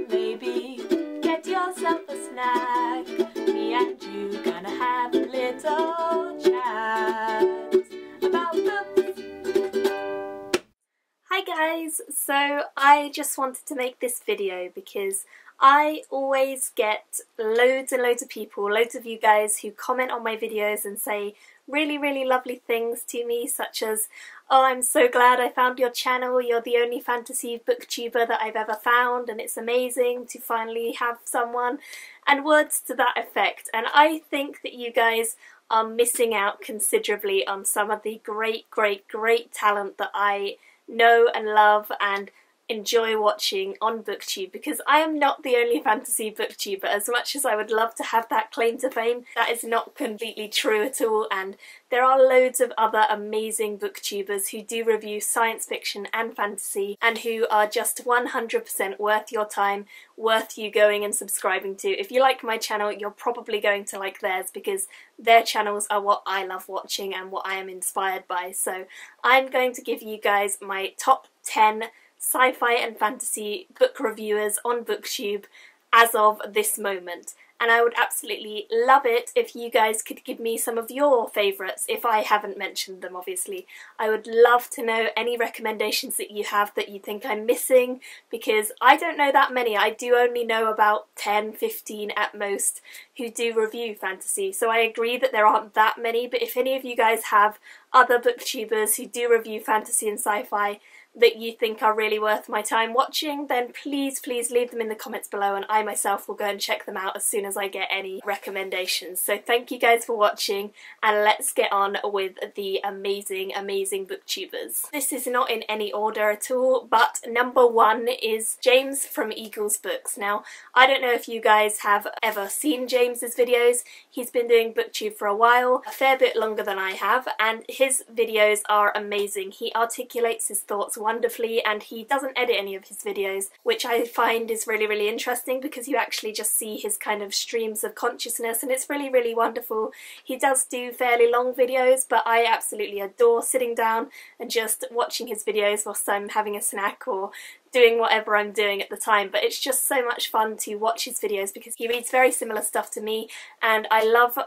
maybe get yourself a snack. Me and you gonna have a little chat about books. Hi guys, so I just wanted to make this video because I always get loads and loads of people, loads of you guys who comment on my videos and say really lovely things to me, such as, oh, I'm so glad I found your channel, you're the only fantasy booktuber that I've ever found and it's amazing to finally have someone, and words to that effect. And I think that you guys are missing out considerably on some of the great talent that I know and love and enjoy watching on Booktube, because I am not the only fantasy booktuber. As much as I would love to have that claim to fame, that is not completely true at all, and there are loads of other amazing booktubers who do review science fiction and fantasy and who are just 100% worth your time, worth you going and subscribing to. If you like my channel, you're probably going to like theirs, because their channels are what I love watching and what I am inspired by. So I'm going to give you guys my top 10 sci-fi and fantasy book reviewers on Booktube as of this moment, and I would absolutely love it if you guys could give me some of your favourites if I haven't mentioned them. Obviously, I would love to know any recommendations that you have that you think I'm missing, because I don't know that many. I do only know about 10-15 at most who do review fantasy, so I agree that there aren't that many, but if any of you guys have other booktubers who do review fantasy and sci-fi that you think are really worth my time watching, then please leave them in the comments below, and I myself will go and check them out as soon as I get any recommendations. So thank you guys for watching, and let's get on with the amazing booktubers. This is not in any order at all, but number one is James from Eagles Books. Now, I don't know if you guys have ever seen James's videos. He's been doing Booktube for a while, a fair bit longer than I have, and his videos are amazing. He articulates his thoughts wonderfully, and he doesn't edit any of his videos, which I find is really interesting, because you actually just see his kind of streams of consciousness, and it's really wonderful. He does do fairly long videos, but I absolutely adore sitting down and just watching his videos whilst I'm having a snack or doing whatever I'm doing at the time. But it's just so much fun to watch his videos because he reads very similar stuff to me, and I love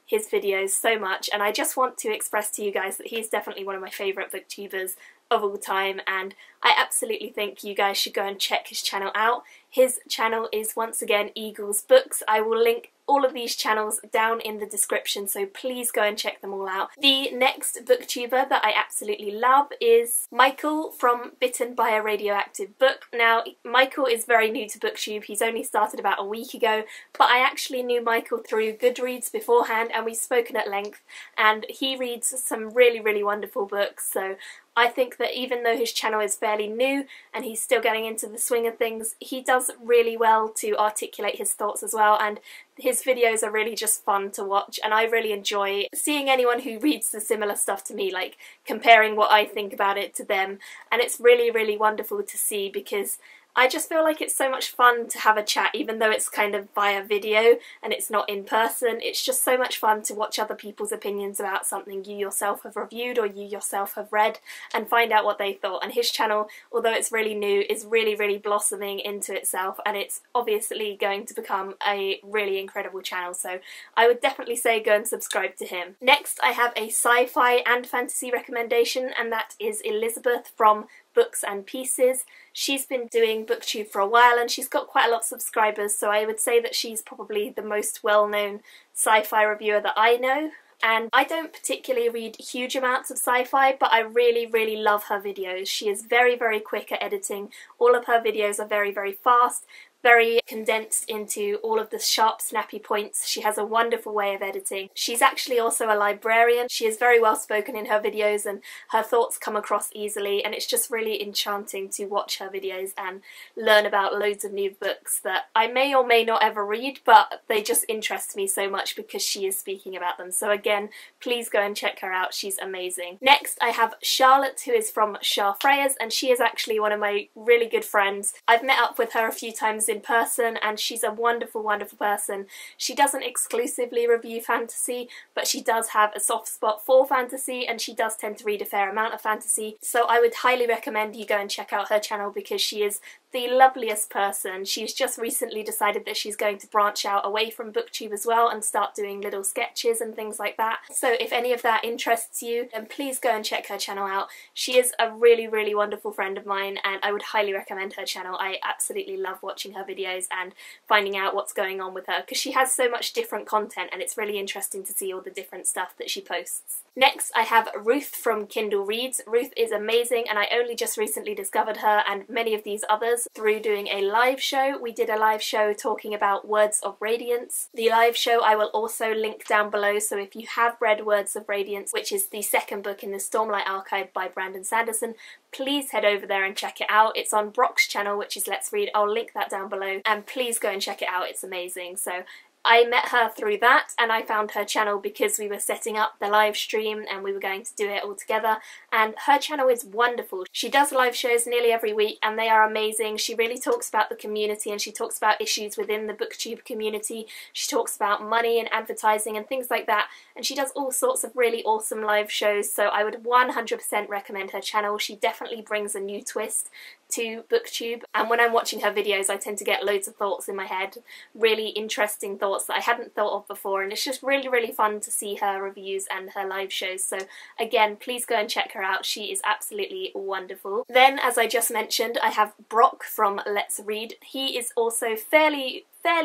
his videos so much, and I just want to express to you guys that he's definitely one of my favourite booktubers of all time, and I absolutely think you guys should go and check his channel out. His channel is once again Eagles Books. I will link all of these channels down in the description, so please go and check them all out. The next booktuber that I absolutely love is Michael from Bitten by a Radioactive Book. Now, Michael is very new to Booktube. He's only started about a week ago, but I actually knew Michael through Goodreads beforehand, and we've spoken at length, and he reads some really wonderful books. So I think that even though his channel is fairly new and he's still getting into the swing of things, he does really well to articulate his thoughts as well, and his videos are really just fun to watch, and I really enjoy seeing anyone who reads the similar stuff to me, like comparing what I think about it to them, and it's really wonderful to see, because I just feel like it's so much fun to have a chat, even though it's kind of via video and it's not in person. It's just so much fun to watch other people's opinions about something you yourself have reviewed or you yourself have read, and find out what they thought. And his channel, although it's really new, is really blossoming into itself, and it's obviously going to become a really incredible channel, so I would definitely say go and subscribe to him. Next, I have a sci-fi and fantasy recommendation, and that is Elizabeth from Books and Pieces. She's been doing Booktube for a while, and she's got quite a lot of subscribers, so I would say that she's probably the most well-known sci-fi reviewer that I know. And I don't particularly read huge amounts of sci-fi, but I really love her videos. She is very quick at editing. All of her videos are very fast, very condensed into all of the sharp, snappy points. She has a wonderful way of editing. She's actually also a librarian. She is very well spoken in her videos, and her thoughts come across easily, and it's just really enchanting to watch her videos and learn about loads of new books that I may or may not ever read, but they just interest me so much because she is speaking about them. So again, please go and check her out. She's amazing. Next, I have Charlotte, who is from Charr, and she is actually one of my really good friends. I've met up with her a few times times in person, and she's a wonderful, wonderful person. She doesn't exclusively review fantasy, but she does have a soft spot for fantasy, and she does tend to read a fair amount of fantasy. So I would highly recommend you go and check out her channel because she is the loveliest person. She's just recently decided that she's going to branch out away from Booktube as well and start doing little sketches and things like that. So if any of that interests you, then please go and check her channel out. She is a really, really wonderful friend of mine, and I would highly recommend her channel. I absolutely love watching her videos and finding out what's going on with her because she has so much different content, and it's really interesting to see all the different stuff that she posts. Next, I have Ruth from Kindle Reads. Ruth is amazing, and I only just recently discovered her and many of these others through doing a live show. We did a live show talking about Words of Radiance. The live show I will also link down below, so if you have read Words of Radiance, which is the second book in the Stormlight Archive by Brandon Sanderson, please head over there and check it out. It's on Brock's channel, which is Let's Read. I'll link that down below, and please go and check it out. It's amazing. So I met her through that, and I found her channel because we were setting up the live stream and we were going to do it all together, and her channel is wonderful. She does live shows nearly every week and they are amazing. She really talks about the community, and she talks about issues within the Booktube community. She talks about money and advertising and things like that, and she does all sorts of really awesome live shows, so I would 100% recommend her channel. She definitely brings a new twist to Booktube, and when I'm watching her videos I tend to get loads of thoughts in my head, really interesting thoughts that I hadn't thought of before, and it's just really, really fun to see her reviews and her live shows. So again, please go and check her out. She is absolutely wonderful. Then, as I just mentioned, I have Brock from Let's Read. He is also fairly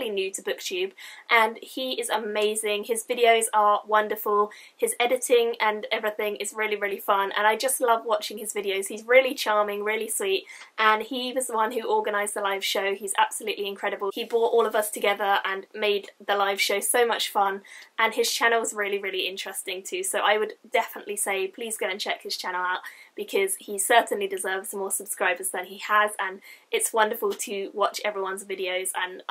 new to Booktube, and he is amazing. His videos are wonderful. His editing and everything is really, really fun, and I just love watching his videos. He's really charming, really sweet, and he was the one who organised the live show. He's absolutely incredible. He brought all of us together and made the live show so much fun, and his channel is really, really interesting too. So I would definitely say please go and check his channel out because he certainly deserves more subscribers than he has, and it's wonderful to watch everyone's videos, and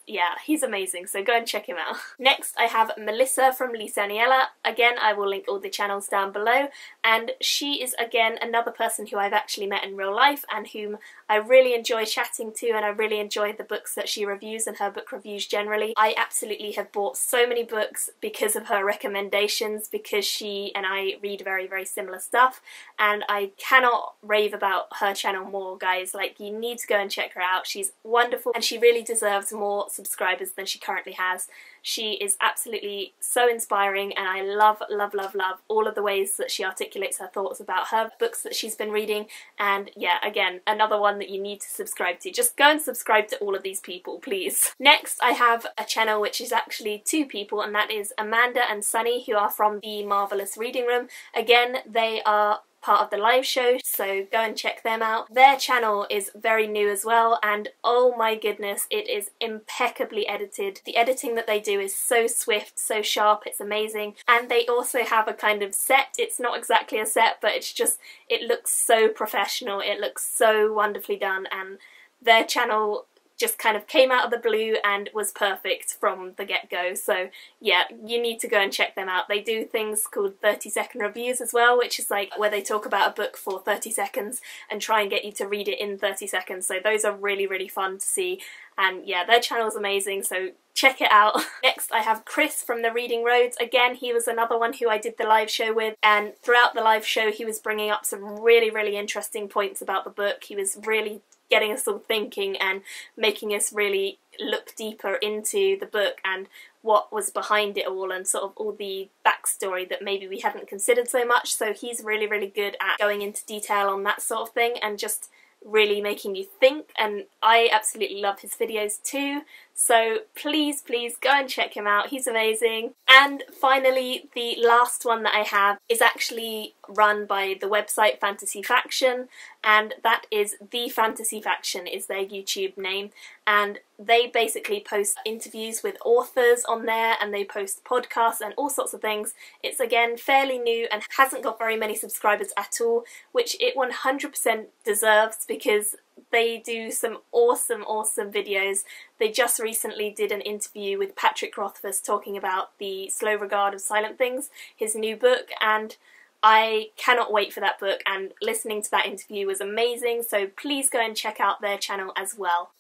yeah, he's amazing, so go and check him out. Next, I have Melissa from Lisa Aniela. Again, I will link all the channels down below, and she is again another person who I've actually met in real life and whom I really enjoy chatting to, and I really enjoy the books that she reviews and her book reviews generally. I absolutely have bought so many books because of her recommendations, because she and I read very, very similar stuff, and I cannot rave about her channel more, guys. Like, you need to go and check her out. She's wonderful, and she really deserves more subscribers than she currently has. She is absolutely so inspiring, and I love, love, love, love all of the ways that she articulates her thoughts about her books that she's been reading. And yeah, again, another one that you need to subscribe to. Just go and subscribe to all of these people, please. Next, I have a channel which is actually two people, and that is Amanda and Sunny, who are from the Marvellous Reading Room. Again, they are part of the live show, so go and check them out. Their channel is very new as well, and oh my goodness, it is impeccably edited. The editing that they do is so swift, so sharp, it's amazing. And they also have a kind of set. It's not exactly a set, but it's just, it looks so professional, it looks so wonderfully done, and their channel just kind of came out of the blue and was perfect from the get-go. So yeah, you need to go and check them out. They do things called 30-second reviews as well, which is like where they talk about a book for 30 seconds and try and get you to read it in 30 seconds. So those are really, really fun to see. And yeah, their channel's amazing, so check it out. Next, I have Chris from the Reading Rhodes. Again, he was another one who I did the live show with, and throughout the live show he was bringing up some really, really interesting points about the book. He was really getting us all thinking and making us really look deeper into the book and what was behind it all, and sort of all the backstory that maybe we hadn't considered so much. So he's really, really good at going into detail on that sort of thing and just really making you think, and I absolutely love his videos too. So please, please go and check him out. He's amazing. And finally, the last one that I have is actually run by the website Fantasy Faction, and that is The Fantasy Faction is their YouTube name, and they basically post interviews with authors on there, and they post podcasts and all sorts of things. It's again fairly new and hasn't got very many subscribers at all, which it 100% deserves because they do some awesome, awesome videos. They just recently did an interview with Patrick Rothfuss talking about The Slow Regard of Silent Things, his new book, and I cannot wait for that book, and listening to that interview was amazing, so please go and check out their channel as well.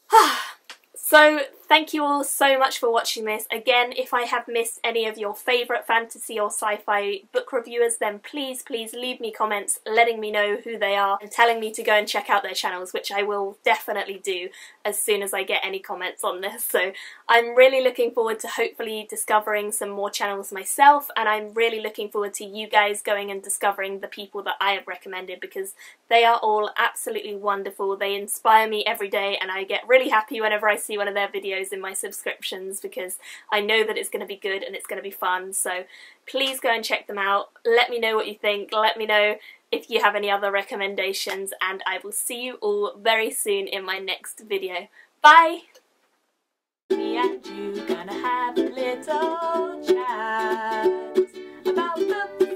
So thank you all so much for watching this. Again, if I have missed any of your favourite fantasy or sci-fi book reviewers, then please leave me comments letting me know who they are and telling me to go and check out their channels, which I will definitely do as soon as I get any comments on this. So I'm really looking forward to hopefully discovering some more channels myself, and I'm really looking forward to you guys going and discovering the people that I have recommended, because they are all absolutely wonderful. They inspire me every day, and I get really happy whenever I see one of their videos in my subscriptions, because I know that it's going to be good and it's going to be fun. So please go and check them out. Let me know what you think. Let me know if you have any other recommendations, and I will see you all very soon in my next video. Bye! Me and you gonna have a little chat about the